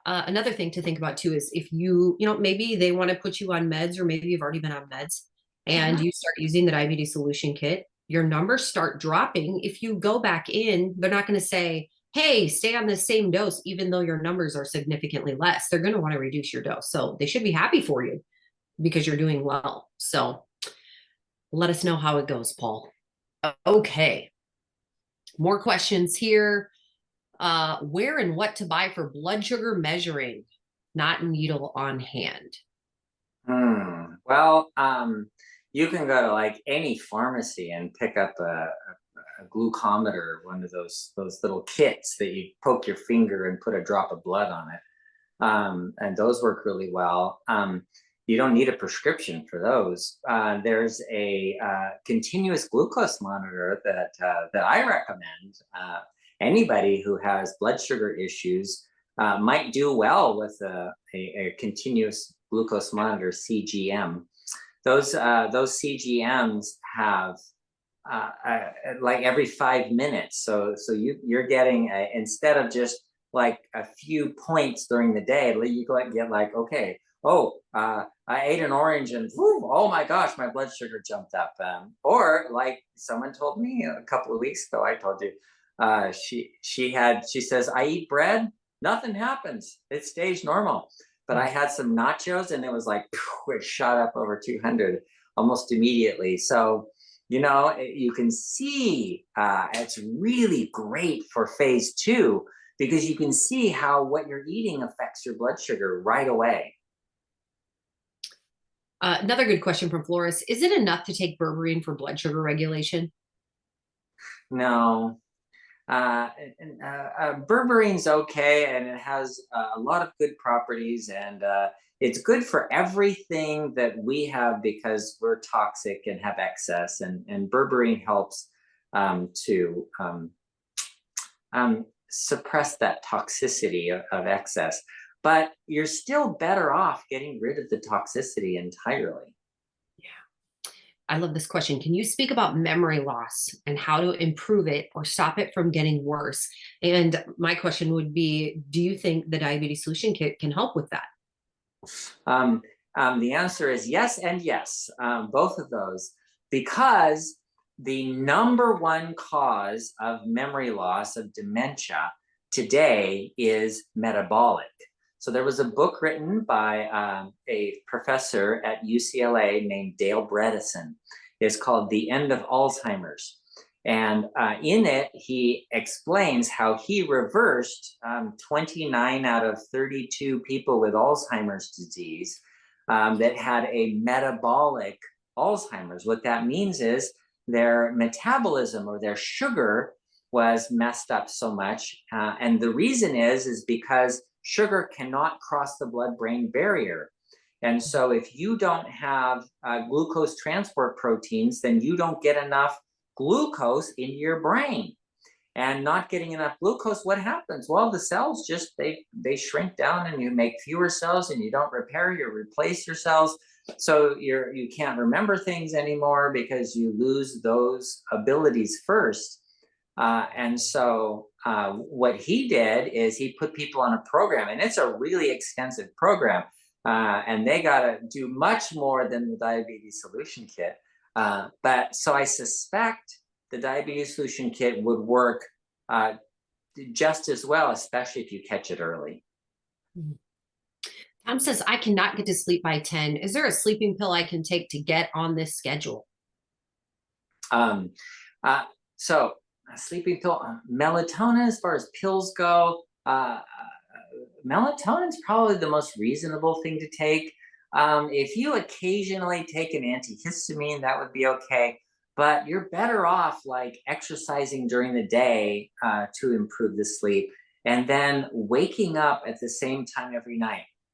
Another thing to think about too is if maybe they want to put you on meds, or maybe you've already been on meds and you start using the diabetes solution kit, your numbers start dropping. If you go back in, they're not going to say, hey, stay on the same dose, even though your numbers are significantly less. They're going to want to reduce your dose. So they should be happy for you because you're doing well. So let us know how it goes, Paul. Okay. More questions here. Where and what to buy for blood sugar measuring, not needle on hand? Well, you can go to like any pharmacy and pick up a glucometer, one of those little kits that you poke your finger and put a drop of blood on it, and those work really well. You don't need a prescription for those. There's a continuous glucose monitor that I recommend. Anybody who has blood sugar issues might do well with a continuous glucose monitor, CGM. Those CGMs have like every 5 minutes. So you're getting instead of just like a few points during the day, you get like, okay, I ate an orange and oh my gosh, my blood sugar jumped up. Or like someone told me a couple of weeks ago, I told you, she says, I eat bread, nothing happens. It stays normal. But I had some nachos and it was like, it shot up over 200 almost immediately. So, you can see it's really great for phase 2 because you can see how what you're eating affects your blood sugar right away. Another good question from Flores. Is it enough to take berberine for blood sugar regulation? No. Berbering's okay, and it has a lot of good properties, and it's good for everything that we have because we're toxic and have excess, and berberine helps to suppress that toxicity of excess. But you're still better off getting rid of the toxicity entirely. I love this question. Can you speak about memory loss and how to improve it or stop it from getting worse? And my question would be, do you think the diabetes solution kit can help with that? The answer is yes and yes, both of those, because the number one cause of memory loss, of dementia today, is metabolic. So there was a book written by a professor at UCLA named Dale Bredesen. It's called The End of Alzheimer's. And in it, he explains how he reversed 29 out of 32 people with Alzheimer's disease that had a metabolic Alzheimer's. What that means is their metabolism or their sugar was messed up so much. And the reason is because sugar cannot cross the blood-brain barrier. And so if you don't have glucose transport proteins, then you don't get enough glucose into your brain. And not getting enough glucose, what happens? Well, the cells just they shrink down, and you make fewer cells, and you don't repair, you replace your cells. So you can't remember things anymore because you lose those abilities first. And so what he did is he put people on a program, and it's a really extensive program. And they got to do much more than the diabetes solution kit. But so I suspect the diabetes solution kit would work just as well, especially if you catch it early. Tom says, I cannot get to sleep by 10. Is there a sleeping pill I can take to get on this schedule? So a sleeping pill, melatonin, as far as pills go, melatonin is probably the most reasonable thing to take. If you occasionally take an antihistamine, that would be okay. But you're better off like exercising during the day to improve the sleep, and then waking up at the same time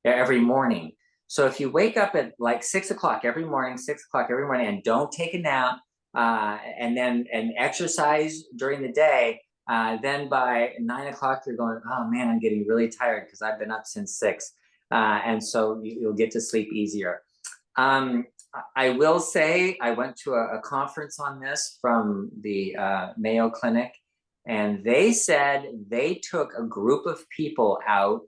every morning. So if you wake up at like 6 o'clock every morning, and don't take a nap, and exercise during the day, then by 9 o'clock you're going, oh man, I'm getting really tired because I've been up since 6, and so you'll get to sleep easier. I will say I went to a conference on this from the Mayo Clinic, and they said they took a group of people out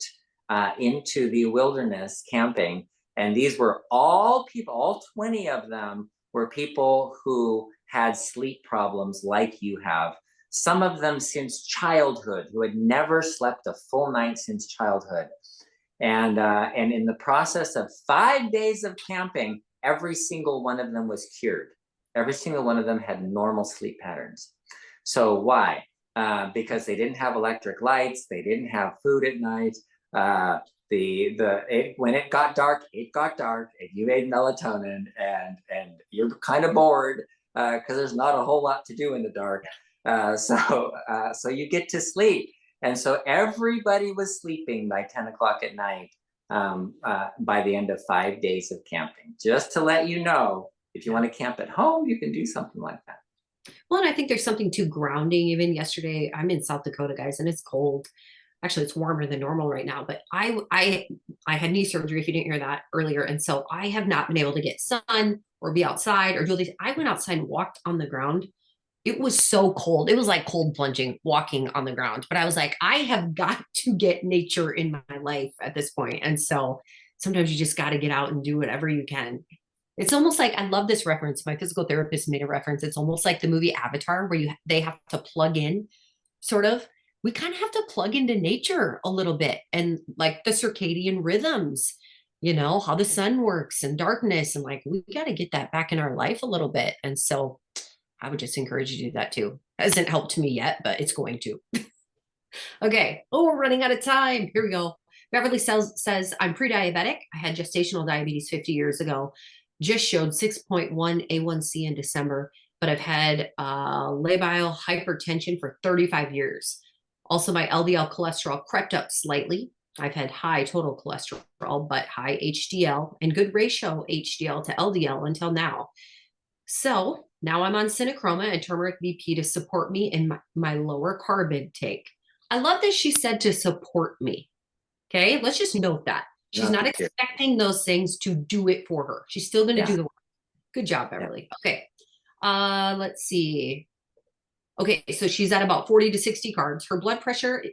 into the wilderness camping, and these were all people, all 20 of them were people who had sleep problems like you have. Some of them since childhood, who had never slept a full night since childhood. And in the process of 5 days of camping, every single one of them was cured. Every single one of them had normal sleep patterns. So why? Because they didn't have electric lights, they didn't have food at night. When it got dark, and you ate melatonin, and you're kind of bored because there's not a whole lot to do in the dark. So you get to sleep. And so everybody was sleeping by 10 o'clock at night by the end of 5 days of camping. Just to let you know, if you want to camp at home, you can do something like that. Well, and I think there's something too grounding. Even yesterday, I'm in South Dakota, guys, and it's cold. Actually, it's warmer than normal right now, but I had knee surgery, if you didn't hear that earlier. And so I have not been able to get sun or be outside or do these. I went outside and walked on the ground. It was so cold. It was like cold plunging, walking on the ground. But I was like, I have got to get nature in my life at this point. And so sometimes you just got to get out and do whatever you can. It's almost like, I love this reference. My physical therapist made a reference. It's almost like the movie Avatar, where they have to plug in, sort of. We kind of have to plug into nature a little bit, and like the circadian rhythms, how the sun works and darkness, and like we got to get that back in our life a little bit. And so I would just encourage you to do that too. Hasn't helped me yet, but it's going to. Okay. Oh, we're running out of time. Here we go. Beverly says, I'm pre-diabetic. I had gestational diabetes 50 years ago. Just showed 6.1 A1C in December. but I've had labile hypertension for 35 years. Also, my LDL cholesterol crept up slightly. I've had high total cholesterol, but high HDL and good ratio HDL to LDL until now. So now I'm on Synachroma and turmeric VP to support me in my lower carb intake. I love that she said to support me. Okay, let's just note that. She's not expecting those things to do it for her. She's still going to do the work. Good job, Beverly. Okay. Let's see. Okay, so she's at about 40 to 60 carbs. Her blood pressure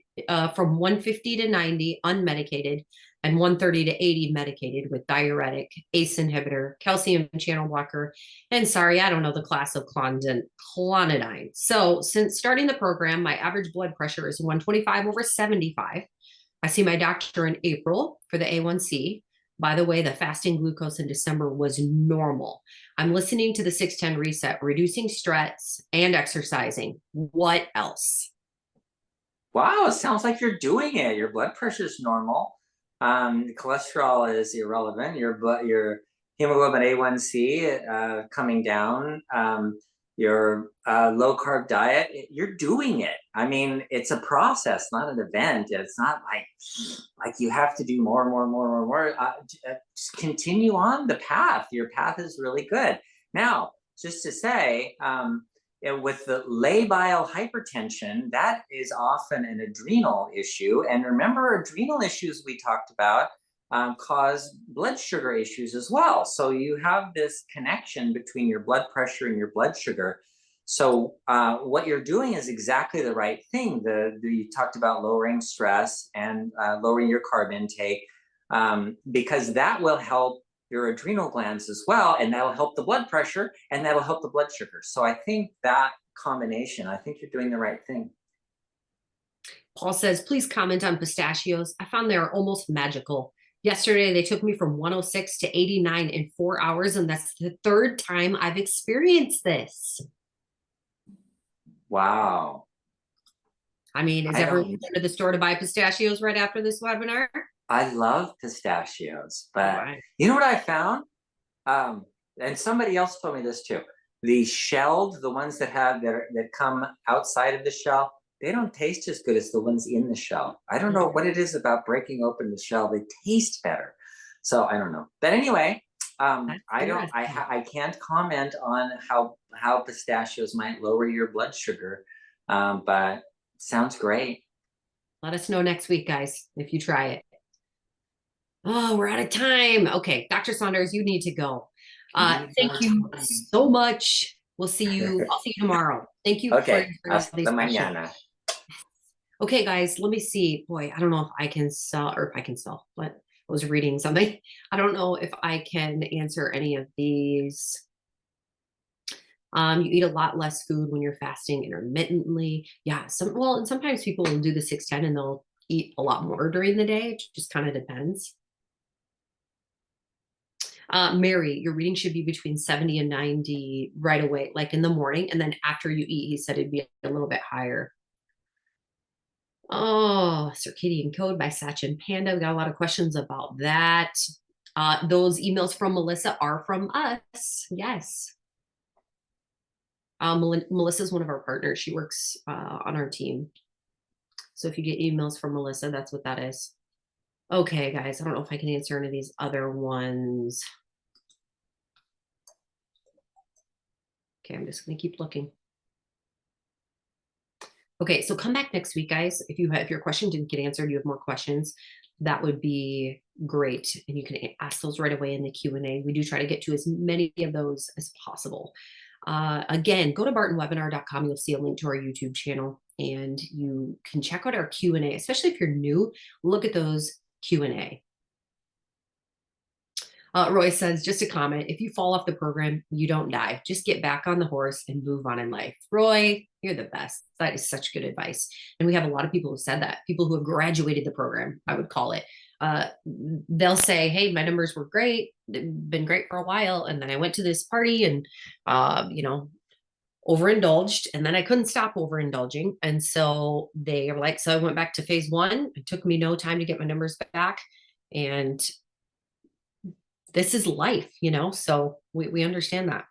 from 150 to 90 unmedicated and 130 to 80 medicated with diuretic, ACE inhibitor, calcium channel blocker, and sorry, I don't know the class of clonidine. So since starting the program, my average blood pressure is 125 over 75. I see my doctor in April for the A1C. By the way, the fasting glucose in December was normal. I'm listening to the 610 reset, reducing stress and exercising. What else? Wow, it sounds like you're doing it. Your blood pressure is normal. Cholesterol is irrelevant. Your hemoglobin A1C coming down. Your low carb diet. You're doing it. I mean, it's a process, not an event. It's not like you have to do more. Just continue on the path. Your path is really good. Now, just to say, with the labile hypertension, that is often an adrenal issue. And remember, adrenal issues we talked about cause blood sugar issues as well. So you have this connection between your blood pressure and your blood sugar. So what you're doing is exactly the right thing. You talked about lowering stress and lowering your carb intake, because that will help your adrenal glands as well, and that'll help the blood pressure and that'll help the blood sugar. So I think that combination, I think you're doing the right thing. Paul says, please comment on pistachios. I found they're almost magical. Yesterday, they took me from 106 to 89 in 4 hours, and that's the third time I've experienced this. Wow. I mean, is everyone going to the store to buy pistachios right after this webinar? I love pistachios, but you know what I found? And somebody else told me this too. The shelled, the ones that come outside of the shell, they don't taste as good as the ones in the shell. I don't know what it is about breaking open the shell. They taste better. So I don't know. But anyway, I can't comment on how pistachios might lower your blood sugar, but sounds great. Let us know next week, guys, if you try it. Oh, we're out of time. Okay, Dr. Saunders, you need to go. Thank you so much. We'll see you. I'll see you tomorrow. Thank you. Okay. Hasta mañana. Okay, guys, let me see. Boy, I don't know if I can sell or if I can sell, but I was reading something. I don't know if I can answer any of these. You eat a lot less food when you're fasting intermittently. Yeah. And sometimes people will do the 610 and they'll eat a lot more during the day. It just kind of depends. Mary, your reading should be between 70 and 90 right away, like in the morning. And then after you eat, he said it'd be a little bit higher. Oh, Circadian Code by Sachin Panda. We got a lot of questions about that. Those emails from Melissa are from us. Yes. Melissa's one of our partners. She works on our team. So if you get emails from Melissa, that's what that is. Okay, guys, I don't know if I can answer any of these other ones. Okay, I'm just going to keep looking. Okay, so come back next week, guys. If your question didn't get answered, you have more questions, that would be great. And you can ask those right away in the Q&A. We do try to get to as many of those as possible. Again, go to bartonwebinar.com. You'll see a link to our YouTube channel, and you can check out our Q&A, especially if you're new. Look at those Q&A. Roy says, just a comment, if you fall off the program, you don't die. Just get back on the horse and move on in life. Roy, you're the best. That is such good advice. And we have a lot of people who said that, people who have graduated the program, I would call it. They'll say, hey, my numbers were great. They've been great for a while. And then I went to this party and, overindulged, and then I couldn't stop overindulging. And so they were like, so I went back to phase 1. It took me no time to get my numbers back. And this is life, so we understand that.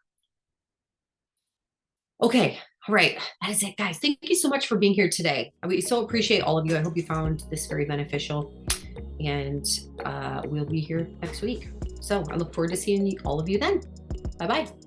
Okay. All right. That is it, guys. Thank you so much for being here today. We so appreciate all of you. I hope you found this very beneficial. And we'll be here next week. So I look forward to seeing all of you then. Bye-bye.